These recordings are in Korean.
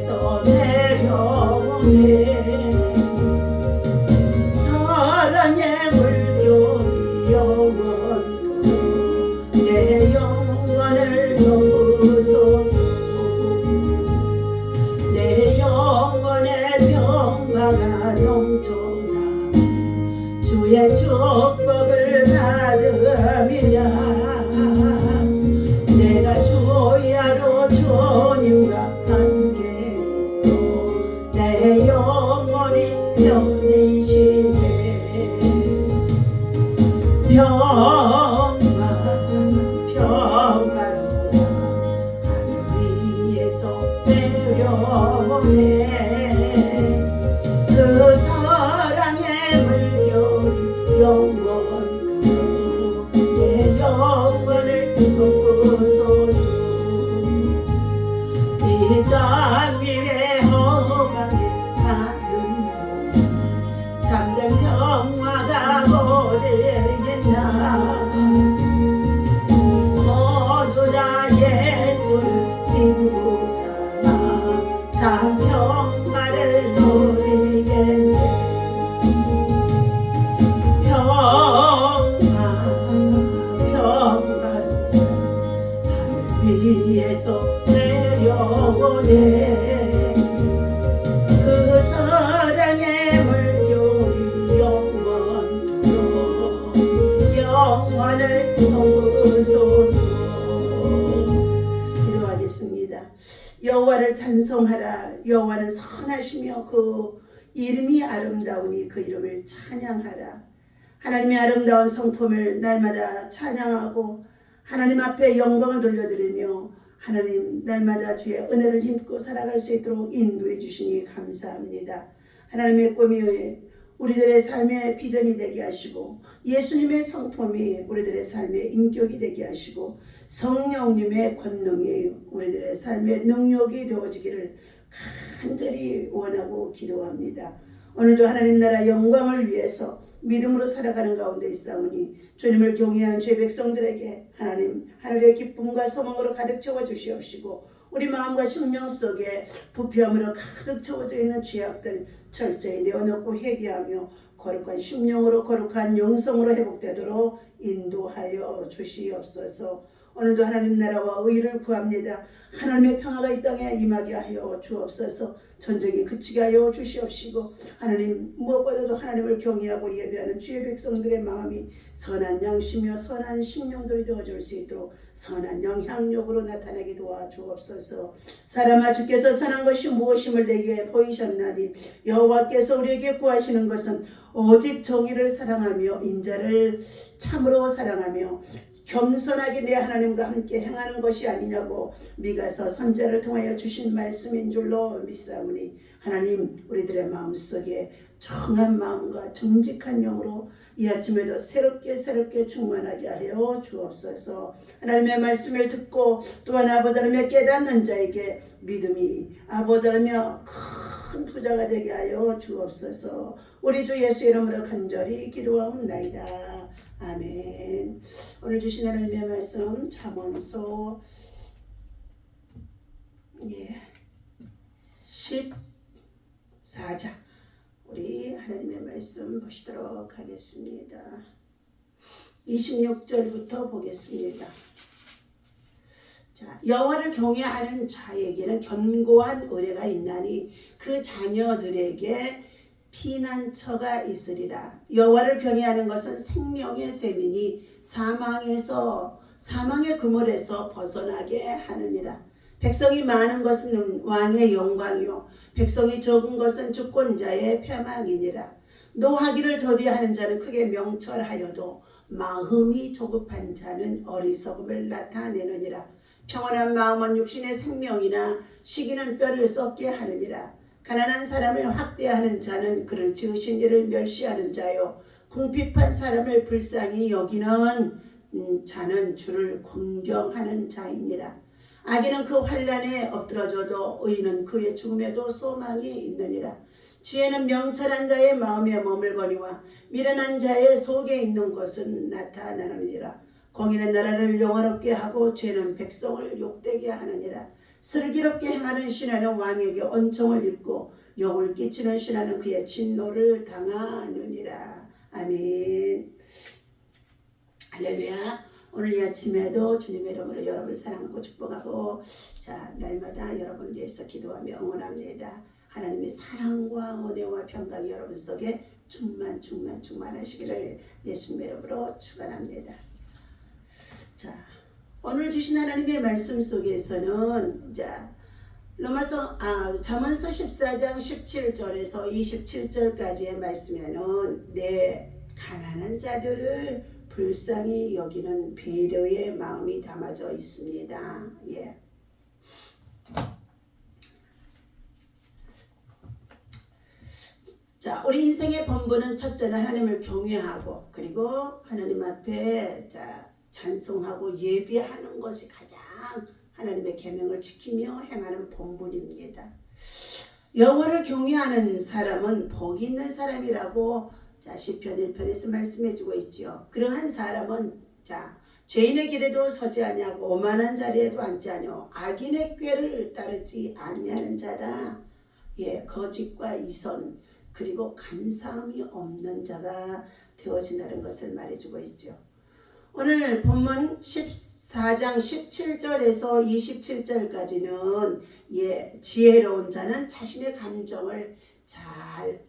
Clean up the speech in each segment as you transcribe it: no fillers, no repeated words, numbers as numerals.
위에서 내려오네. 사랑의 물결이 영원토록 내 영혼을 넘으소서. 내 영혼의 평화가 넘쳐나 주의 축복을 받으며 내가 주야로 주님과 함께 있어 내 영혼이 편되시네. 평화로다 하늘 위에서 내려오네. 그 사랑의 물결이 영원토록 내 영혼을 돕소서. 이 땅 위에 험하게 가는 동안 참된 평화가 어디겠나. 모두 다 예수를 친구 삼아 참 평화를 누리겠네. 평화로다 하늘 위에서 내려오네. 그 사랑의 물결이 영원토록 영원을 넘으소서. 기도하겠습니다. 여호와를 찬송하라. 여호와는 선하시며 그 이름이 아름다우니 그 이름을 찬양하라. 하나님의 아름다운 성품을 날마다 찬양하고 하나님 앞에 영광을 돌려드리며 하나님 날마다 주의 은혜를 힘입고 살아갈 수 있도록 인도해 주시니 감사합니다. 하나님의 꿈이 우리들의 삶의 비전이 되게 하시고 예수님의 성품이 우리들의 삶의 인격이 되게 하시고 성령님의 권능이 우리들의 삶의 능력이 되어지기를 간절히 원하고 기도합니다. 오늘도 하나님 나라 영광을 위해서 믿음으로 살아가는 가운데 있사오니 주님을 경외하는 주의 백성들에게 하나님 하늘의 기쁨과 소망으로 가득 채워 주시옵시고 우리 마음과 심령 속에 부패함으로 가득 채워져 있는 죄악들 철저히 내어놓고 회개하며 거룩한 심령으로 거룩한 영성으로 회복되도록 인도하여 주시옵소서. 오늘도 하나님 나라와 의를 구합니다. 하나님의 평화가 이 땅에 임하게 하여 주옵소서. 전쟁이 그치게 하여 주시옵시고 하나님 무엇보다도 하나님을 경외하고 예배하는 주의 백성들의 마음이 선한 양심이며 선한 심령들이 되어줄 수 있도록 선한 영향력으로 나타나게 도와주옵소서. 사람아 주께서 선한 것이 무엇임을 내게 보이셨나니 여호와께서 우리에게 구하시는 것은 오직 정의를 사랑하며 인자를 참으로 사랑하며 겸손하게 내 하나님과 함께 행하는 것이 아니냐고 미가서 선자를 통하여 주신 말씀인 줄로 믿사오니 하나님 우리들의 마음속에 정한 마음과 정직한 영으로 이 아침에도 새롭게 충만하게 하여 주옵소서. 하나님의 말씀을 듣고 또한 아버지라며 깨닫는 자에게 믿음이 아버지라며 큰 부자가 되게 하여 주옵소서. 우리 주 예수 이름으로 간절히 기도하옵나이다. 아멘. 오늘 주신 하나님의 말씀 잠언서 14장 우리 하나님의 말씀 보시도록 하겠습니다. 26절부터 보겠습니다. 자, 여호와를 경외하는 자에게는 견고한 의뢰가 있나니 그 자녀들에게 피난처가 있으리라. 여호와를 경외하는 것은 생명의 셈이니 사망의 그물에서 벗어나게 하느니라. 백성이 많은 것은 왕의 영광이요 백성이 적은 것은 주권자의 패망이니라. 노하기를 더디하는 자는 크게 명철하여도 마음이 조급한 자는 어리석음을 나타내느니라. 평온한 마음은 육신의 생명이나 시기는 뼈를 썩게 하느니라. 가난한 사람을 학대하는 자는 그를 지으신 이를 멸시하는 자요 궁핍한 사람을 불쌍히 여기는 자는 주를 공경하는 자이니라. 악인은 그 환난에 엎드러져도 의인은 그의 죽음에도 소망이 있느니라. 지혜는 명철한 자의 마음에 머물거니와 미련한 자의 속에 있는 것은 나타나느니라. 공의는 나라를 영화롭게 하고 죄는 백성을 욕되게 하느니라. 슬기롭게 행하는 신하는 왕에게 은총을 입고 욕을 끼치는 신하는 그의 진노를 당하느니라. 아멘. 할렐루야. 오늘 이 아침에도 주님의 이름으로 여러분을 사랑하고 축복하고 날마다 여러분을 위해서 기도하며 응원합니다. 하나님의 사랑과 은혜와 평강이 여러분 속에 충만하시기를 예수님의 이름으로 축원합니다. 오늘 주신 하나님의 말씀 속에서는 잠언서 14장 17절에서 27절까지의 말씀에는 내 가난한 자들을 불쌍히 여기는 배려의 마음이 담아져 있습니다. 예. 우리 인생의 본분은 첫째는 하나님을 경외하고 그리고 하나님 앞에 찬송하고 예배하는 것이 가장 하나님의 계명을 지키며 행하는 본분입니다. 여호와를 경외하는 사람은 복이 있는 사람이라고 시편 1편에서 말씀해주고 있죠. 그러한 사람은 죄인의 길에도 서지 아니하고 오만한 자리에도 앉지 아니하고 악인의 꾀를 따르지 아니하는 자다. 예, 거짓과 이선 그리고 간사함이 없는 자가 되어진다는 것을 말해주고 있죠. 오늘 본문 14장 17절에서 27절까지는 지혜로운 자는 자신의 감정을 잘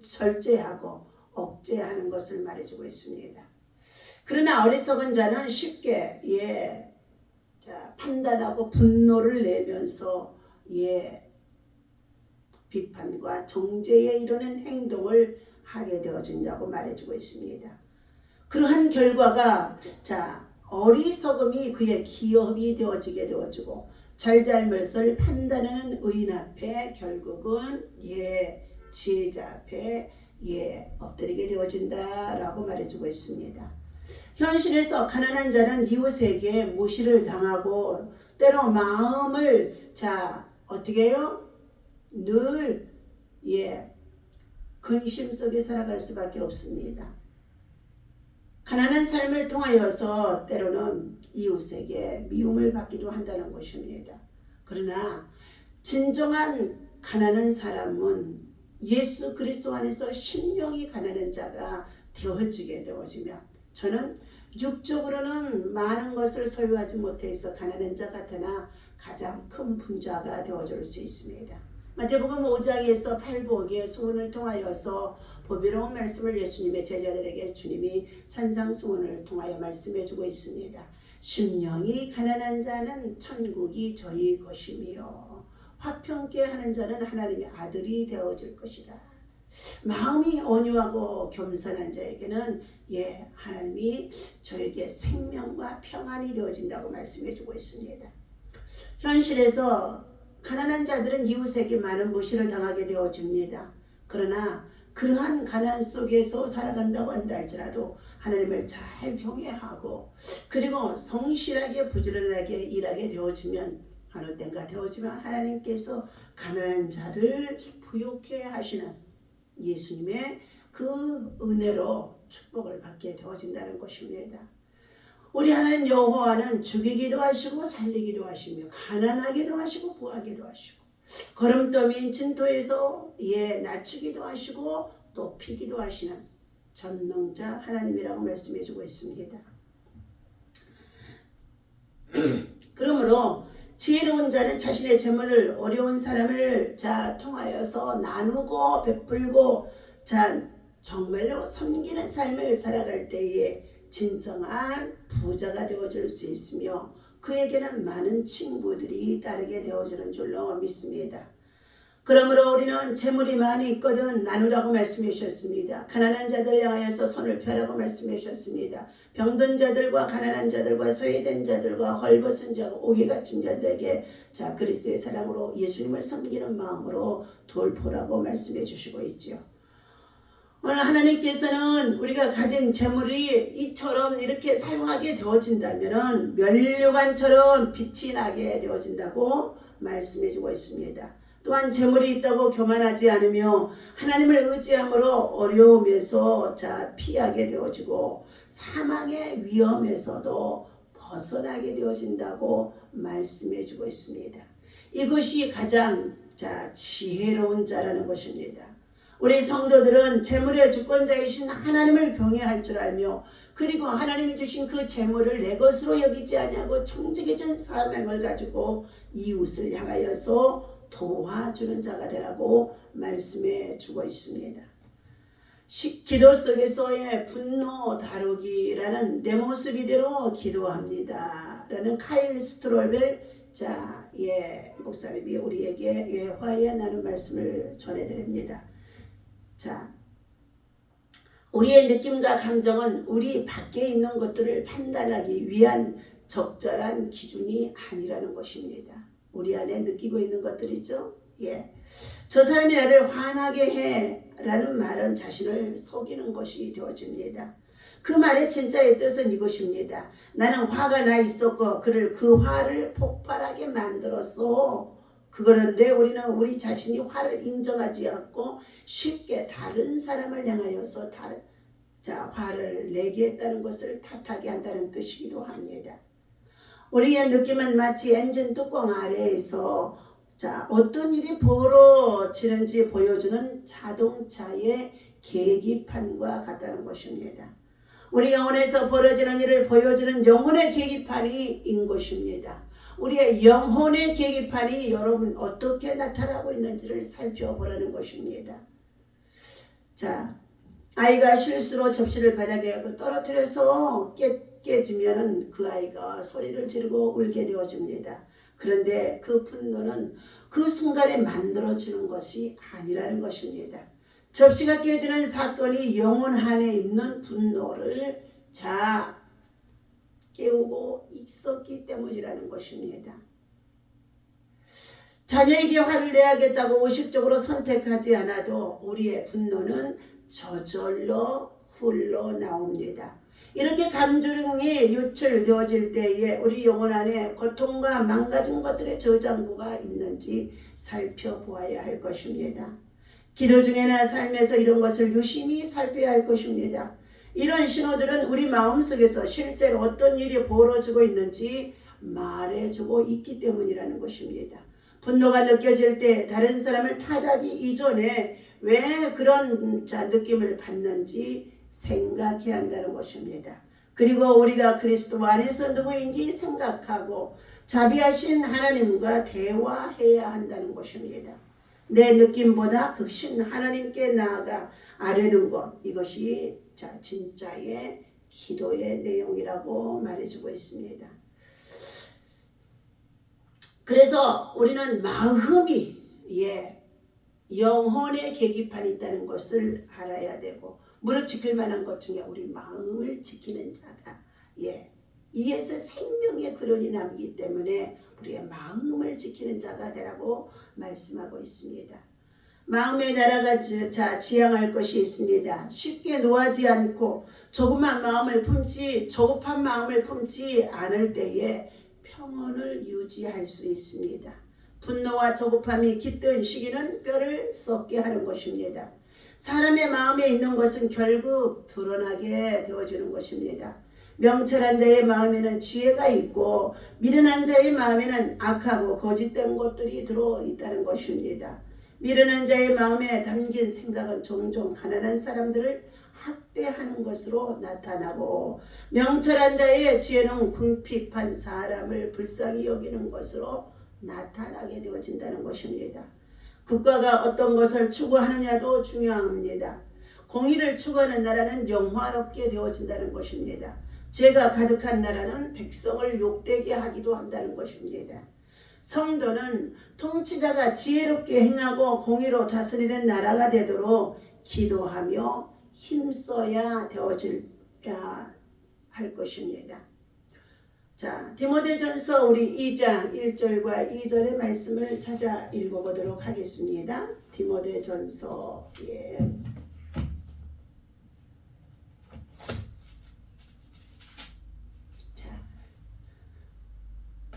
절제하고 억제하는 것을 말해주고 있습니다. 그러나 어리석은 자는 쉽게 판단하고 분노를 내면서 비판과 정죄에 이르는 행동을 하게 되어진다고 말해주고 있습니다. 그러한 결과가 어리석음이 그의 기업이 되어지게 되어지고 잘잘못을 판단하는 의인 앞에 결국은 지혜자 앞에 엎드리게 되어진다라고 말해주고 있습니다. 현실에서 가난한 자는 이웃에게 무시를 당하고 때로 마음을 어떻게 해요? 늘 근심 속에 살아갈 수밖에 없습니다. 가난한 삶을 통하여서 때로는 이웃에게 미움을 받기도 한다는 것입니다. 그러나 진정한 가난한 사람은 예수 그리스도 안에서 심령이 가난한 자가 되어지게 되어지며 저는 육적으로는 많은 것을 소유하지 못해서 가난한 자 같으나 가장 큰 분자가 되어줄 수 있습니다. 마태복음 5장에서 팔복의 소원을 통하여서 보배로운 말씀을 예수님의 제자들에게 주님이 산상수훈을 통하여 말씀해주고 있습니다. 심령이 가난한 자는 천국이 저희 것이며 화평케 하는 자는 하나님의 아들이 되어질 것이라. 마음이 온유하고 겸손한 자에게는 하나님이 저에게 생명과 평안이 되어진다고 말씀해주고 있습니다. 현실에서 가난한 자들은 이웃에게 많은 무시를 당하게 되어집니다. 그러나 그러한 가난 속에서 살아간다고 한다 할지라도 하나님을 잘 경외하고 그리고 성실하게 부지런하게 일하게 되어지면 어느 때가 되어지면 하나님께서 가난한 자를 부욕해 하시는 예수님의 그 은혜로 축복을 받게 되어진다는 것입니다. 우리 하나님 여호와는 죽이기도 하시고 살리기도 하시며 가난하게도 하시고 부하게도 하시고 거름더미인 진토에서 낮추기도 하시고 높이기도 하시는 전능자 하나님이라고 말씀해주고 있습니다. 그러므로 지혜로운 자는 자신의 재물을 어려운 사람을 통하여서 나누고 베풀고 정말로 섬기는 삶을 살아갈 때에 진정한 부자가 되어줄 수 있으며 그에게는 많은 친구들이 따르게 되어지는 줄로 믿습니다. 그러므로 우리는 재물이 많이 있거든 나누라고 말씀해 주셨습니다. 가난한 자들 향하여서 손을 펴라고 말씀해 주셨습니다. 병든 자들과 가난한 자들과 소외된 자들과 헐벗은 자가 옥에 갇힌 자들에게 그리스도의 사랑으로 예수님을 섬기는 마음으로 돌보라고 말씀해 주시고 있죠. 오늘 하나님께서는 우리가 가진 재물이 이처럼 이렇게 사용하게 되어진다면 면류관처럼 빛이 나게 되어진다고 말씀해주고 있습니다. 또한 재물이 있다고 교만하지 않으며 하나님을 의지함으로 어려움에서 피하게 되어지고 사망의 위험에서도 벗어나게 되어진다고 말씀해 주고 있습니다. 이것이 가장 지혜로운 자라는 것입니다. 우리 성도들은 재물의 주권자이신 하나님을 경외할 줄 알며 그리고 하나님이 주신 그 재물을 내 것으로 여기지 아니하고 청지기전 사명을 가지고 이웃을 향하여서 도와주는 자가 되라고 말씀해 주고 있습니다. 기도 속에서의 분노 다루기라는 내 모습 이대로 기도합니다 라는 카일 스트롤벨 목사님이 우리에게 화해야 나는 말씀을 전해드립니다. 우리의 느낌과 감정은 우리 밖에 있는 것들을 판단하기 위한 적절한 기준이 아니라는 것입니다. 우리 안에 느끼고 있는 것들이죠. 저 사람이 나를 화나게 해 라는 말은 자신을 속이는 것이 되어집니다. 그 말의 진짜의 뜻은 이것입니다. 나는 화가 나 있었고 그를 그 화를 폭발하게 만들었어. 그런데 우리는 우리 자신이 화를 인정하지 않고 쉽게 다른 사람을 향하여서 화를 내게 했다는 것을 탓하게 한다는 뜻이기도 합니다. 우리의 느낌은 마치 엔진 뚜껑 아래에서 어떤 일이 벌어지는지 보여주는 자동차의 계기판과 같다는 것입니다. 우리 영혼에서 벌어지는 일을 보여주는 영혼의 계기판인 것입니다. 우리의 영혼의 계기판이 여러분 어떻게 나타나고 있는지를 살펴보라는 것입니다. 아이가 실수로 접시를 바닥에 떨어뜨려서 깨지면 그 아이가 소리를 지르고 울게 되어집니다. 그런데 그 분노는 그 순간에 만들어지는 것이 아니라는 것입니다. 접시가 깨지는 사건이 영혼 안에 있는 분노를 깨우고 있었기 때문이라는 것입니다. 자녀에게 화를 내야겠다고 의식적으로 선택하지 않아도 우리의 분노는 저절로 흘러나옵니다. 이렇게 감정이 유출되어질 때에 우리 영혼 안에 고통과 망가진 것들의 저장고가 있는지 살펴보아야 할 것입니다. 기도 중에나 삶에서 이런 것을 유심히 살펴야 할 것입니다. 이런 신호들은 우리 마음속에서 실제로 어떤 일이 벌어지고 있는지 말해주고 있기 때문이라는 것입니다. 분노가 느껴질 때 다른 사람을 탓하기 이전에 왜 그런 느낌을 받는지 생각해야 한다는 것입니다. 그리고 우리가 그리스도 안에서 누구인지 생각하고 자비하신 하나님과 대화해야 한다는 것입니다. 내 느낌보다 극신 하나님께 나아가 아뢰는 것, 이것이 진짜의 기도의 내용이라고 말해주고 있습니다. 그래서 우리는 마음이 영혼의 계기판이 있다는 것을 알아야 되고 무릇 지킬 만한 것 중에 우리 마음을 지키는 자가 이에서 생명의 근원이 남기 때문에 우리의 마음을 지키는 자가 되라고 말씀하고 있습니다. 마음의 나라가 지향할 것이 있습니다. 쉽게 노하지 않고 조급한 마음을 품지 않을 때에 평온을 유지할 수 있습니다. 분노와 조급함이 깃든 시기는 뼈를 썩게 하는 것입니다. 사람의 마음에 있는 것은 결국 드러나게 되어지는 것입니다. 명철한 자의 마음에는 지혜가 있고 미련한 자의 마음에는 악하고 거짓된 것들이 들어있다는 것입니다. 미련한 자의 마음에 담긴 생각은 종종 가난한 사람들을 학대하는 것으로 나타나고 명철한 자의 지혜는 궁핍한 사람을 불쌍히 여기는 것으로 나타나게 되어진다는 것입니다. 국가가 어떤 것을 추구하느냐도 중요합니다. 공의를 추구하는 나라는 영화롭게 되어진다는 것입니다. 죄가 가득한 나라는 백성을 욕되게 하기도 한다는 것입니다. 성도는 통치자가 지혜롭게 행하고 공의로 다스리는 나라가 되도록 기도하며 힘써야 되어져야 할 것입니다. 디모데전서 우리 2장 1절과 2절의 말씀을 찾아 읽어보도록 하겠습니다. 디모데전서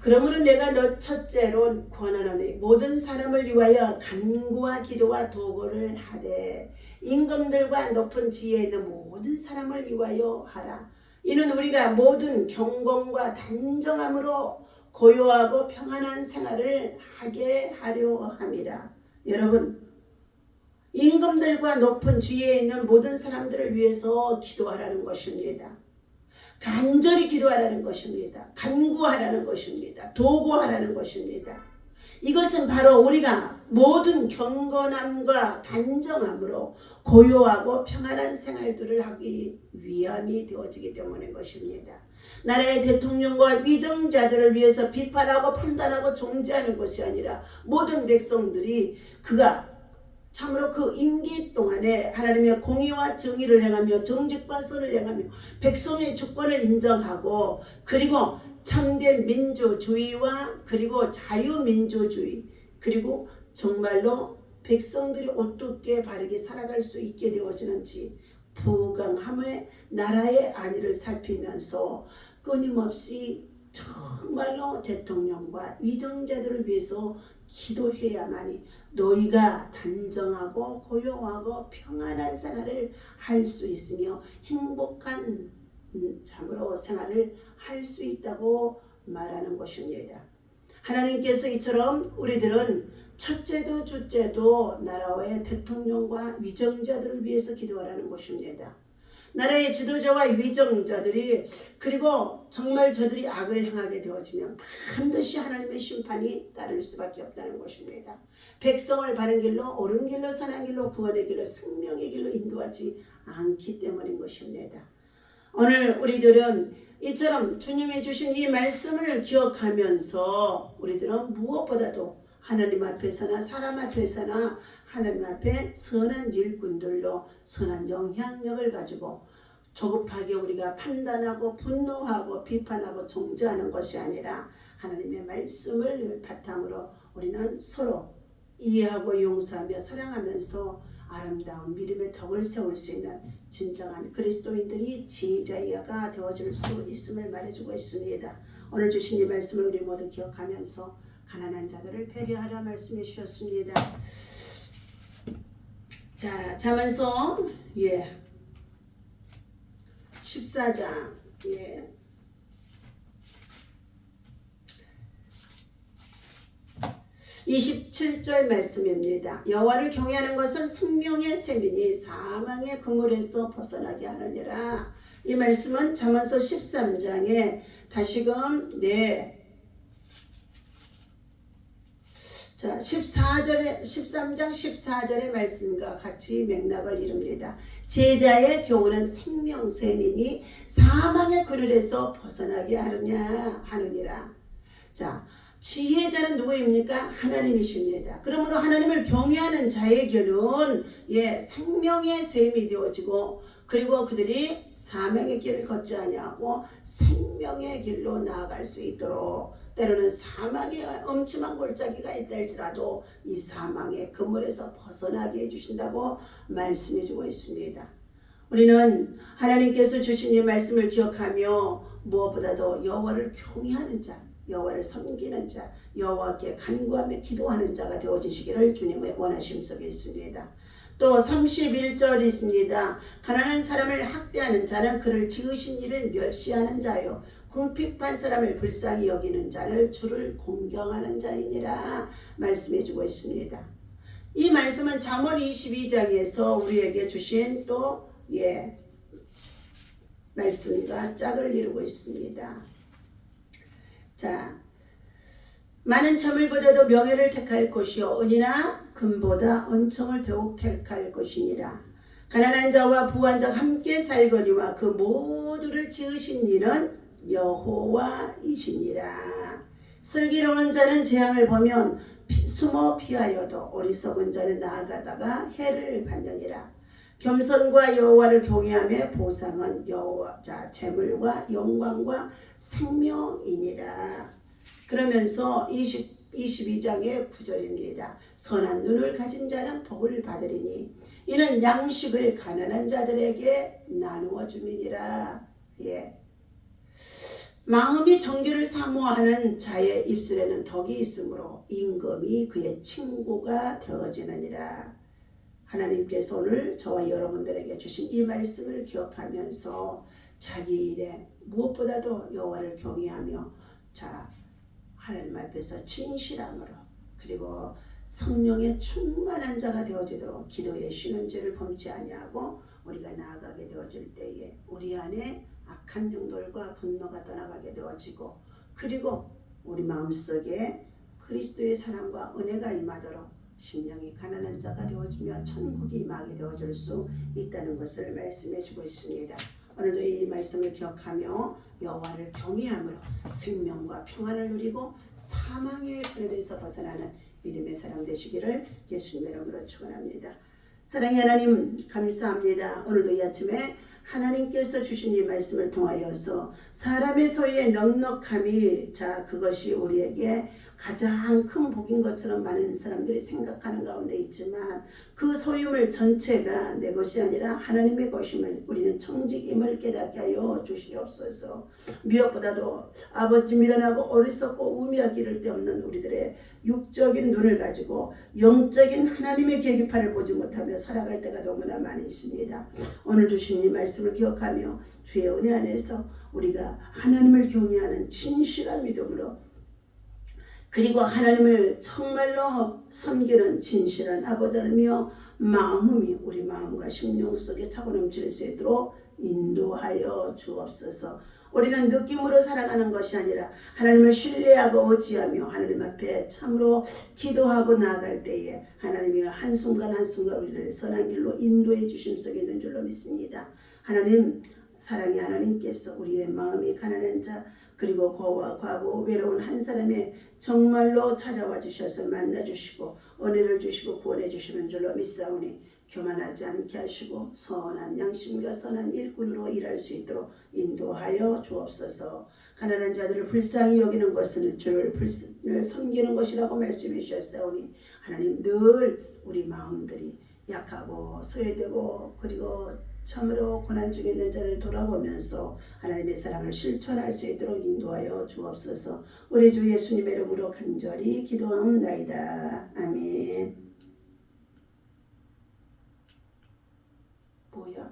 그러므로 내가 너 첫째로 권하노니 모든 사람을 위하여 간구와 기도와 도구를 하되 임금들과 높은 지혜에 있는 모든 사람을 위하여 하라. 이는 우리가 모든 경건과 단정함으로 고요하고 평안한 생활을 하게 하려 함이라. 여러분, 임금들과 높은 지위에 있는 모든 사람들을 위해서 기도하라는 것입니다. 간절히 기도하라는 것입니다. 간구하라는 것입니다. 도구하라는 것입니다. 이것은 바로 우리가 모든 경건함과 단정함으로 고요하고 평안한 생활들을 하기 위함이 되어지기 때문인 것입니다. 나라의 대통령과 위정자들을 위해서 비판하고 판단하고 정죄하는 것이 아니라 모든 백성들이 그가 참으로 그 임기 동안에 하나님의 공의와 정의를 행하며 정직과 선을 행하며 백성의 주권을 인정하고 그리고 참된 민주주의와 그리고 자유민주주의 그리고 정말로 백성들이 어떻게 바르게 살아갈 수 있게 되어지는지 부강함의 나라의 안위를 살피면서 끊임없이 정말로 대통령과 위정자들을 위해서 기도해야만이 너희가 단정하고 고요하고 평안한 생활을 할 수 있으며 행복한 참으로 생활을 할 수 있다고 말하는 것입니다. 하나님께서 이처럼 우리들은 첫째도 둘째도 나라의 대통령과 위정자들을 위해서 기도하라는 것입니다. 나라의 지도자와 위정자들이 그리고 정말 저들이 악을 행하게 되어지면 반드시 하나님의 심판이 따를 수밖에 없다는 것입니다. 백성을 바른 길로 옳은 길로 선한 길로 구원의 길로 생명의 길로 인도하지 않기 때문인 것입니다. 오늘 우리들은 이처럼 주님이 주신 이 말씀을 기억하면서 우리들은 무엇보다도 하나님 앞에서나 사람 앞에서나 하나님 앞에 선한 일꾼들로 선한 영향력을 가지고 조급하게 우리가 판단하고 분노하고 비판하고 정죄하는 것이 아니라 하나님의 말씀을 바탕으로 우리는 서로 이해하고 용서하며 사랑하면서 아름다운 믿음의 덕을 세울 수 있는 진정한 그리스도인들이 지혜자가 되어줄 수 있음을 말해주고 있습니다. 오늘 주신 이 말씀을 우리 모두 기억하면서 가난한 자들을 배려하라 말씀해 주셨습니다. 자, 잠언서 14장 27절 말씀입니다. 여호와를 경외하는 것은 생명의 셈이니 사망의 그물에서 벗어나게 하느니라. 이 말씀은 잠언서 13장에 다시금 13장 14절의 말씀과 같이 맥락을 이룹니다. 제자의 교훈은 생명셈이니 사망의 그늘에서 벗어나게 하느니라. 자, 지혜자는 누구입니까? 하나님이십니다. 그러므로 하나님을 경외하는 자에게는 생명의 셈이 되어지고 그리고 그들이 사망의 길을 걷지 아니하고 생명의 길로 나아갈 수 있도록 때로는 사망의 엄침한 골짜기가 있다 할지라도 이 사망의 그물에서 벗어나게 해주신다고 말씀해주고 있습니다. 우리는 하나님께서 주신 이 말씀을 기억하며 무엇보다도 여호와를 경외하는 자, 여호와를 섬기는 자, 여호와께 간구하며 기도하는 자가 되어지시기를 주님의 원하심 속에 있습니다. 또 31절 있습니다. 가난한 사람을 학대하는 자는 그를 지으신 이를 멸시하는 자요 궁핍한 사람을 불쌍히 여기는 자를 주를 공경하는 자이니라 말씀해주고 있습니다. 이 말씀은 잠언 22장에서 우리에게 주신 또 말씀과 짝을 이루고 있습니다. 자, 많은 점을보다도 명예를 택할 것이요 은이나 금보다 은총을 더욱 택할 것이니라. 가난한 자와 부한 자가 함께 살거니와 그 모두를 지으신 이는 여호와이시니라. 슬기로운 자는 재앙을 보면 숨어 피하여도 어리석은 자는 나아가다가 해를 받느니라. 겸손과 여호와를 경외하며 보상은 여호와 재물과 영광과 생명이니라. 그러면서 22장의 9절입니다. 선한 눈을 가진 자는 복을 받으리니 이는 양식을 가난한 자들에게 나누어 줌이니라. 마음이 정결을 사모하는 자의 입술에는 덕이 있으므로 임금이 그의 친구가 되어지느니라. 하나님께서 오늘 저와 여러분들에게 주신 이 말씀을 기억하면서 자기 일에 무엇보다도 여호와를 경외하며 자 하나님 앞에서 진실함으로 그리고 성령의 충만한 자가 되어지도록 기도에 쉬는 죄를 범치 아니하고 우리가 나아가게 되어질 때에 우리 안에 악한 영들과 분노가 떠나가게 되어지고 그리고 우리 마음속에 그리스도의 사랑과 은혜가 임하도록 심령이 가난한 자가 되어지며 천국이 임하게 되어질 수 있다는 것을 말씀해 주고 있습니다. 오늘도 이 말씀을 기억하며 여호와를 경외함으로 생명과 평안을 누리고 사망의 그늘에서 벗어나는 믿음의 사람 되시기를 예수님의 이름으로 축원합니다. 사랑의 하나님 감사합니다. 오늘도 이 아침에 하나님께서 주신 이 말씀을 통하여서 사람의 소유의 넉넉함이 자 그것이 우리에게 가장 큰 복인 것처럼 많은 사람들이 생각하는 가운데 있지만 그 소유물 전체가 내 것이 아니라 하나님의 것임을 우리는 청직임을 깨닫게 하여 주시옵소서. 무엇보다도 아버지 미련하고 어리석고 우미와 기를 데 없는 우리들의 육적인 눈을 가지고 영적인 하나님의 계기판을 보지 못하며 살아갈 때가 너무나 많이 있습니다. 오늘 주신 이 말씀을 기억하며 주의 은혜 안에서 우리가 하나님을 경외하는 진실한 믿음으로 그리고 하나님을 정말로 섬기는 진실한 아버지며 마음이 우리 마음과 심령 속에 차고 넘칠 수 있도록 인도하여 주옵소서. 우리는 느낌으로 살아가는 것이 아니라 하나님을 신뢰하고 의지하며 하나님 앞에 참으로 기도하고 나아갈 때에 하나님이 한순간 한순간 우리를 선한 길로 인도해 주심 속에 있는 줄로 믿습니다. 하나님 사랑의 하나님께서 우리의 마음이 가난한 자 그리고 고와 과부 외로운 한 사람의 정말로 찾아와 주셔서 만나 주시고 은혜를 주시고 구원해 주시는 줄로 믿사오니 교만하지 않게 하시고 선한 양심과 선한 일꾼으로 일할 수 있도록 인도하여 주옵소서. 가난한 자들을 불쌍히 여기는 것은 주를 섬기는 것이라고 말씀해 주셨사오니 하나님 늘 우리 마음들이 약하고 소외되고 그리고 참으로 고난 중에 있는 자를 돌아보면서 하나님의 사랑을 실천할 수 있도록 인도하여 주옵소서. 우리 주 예수님의 이름으로 간절히 기도하옵나이다. 아멘. 뭐야?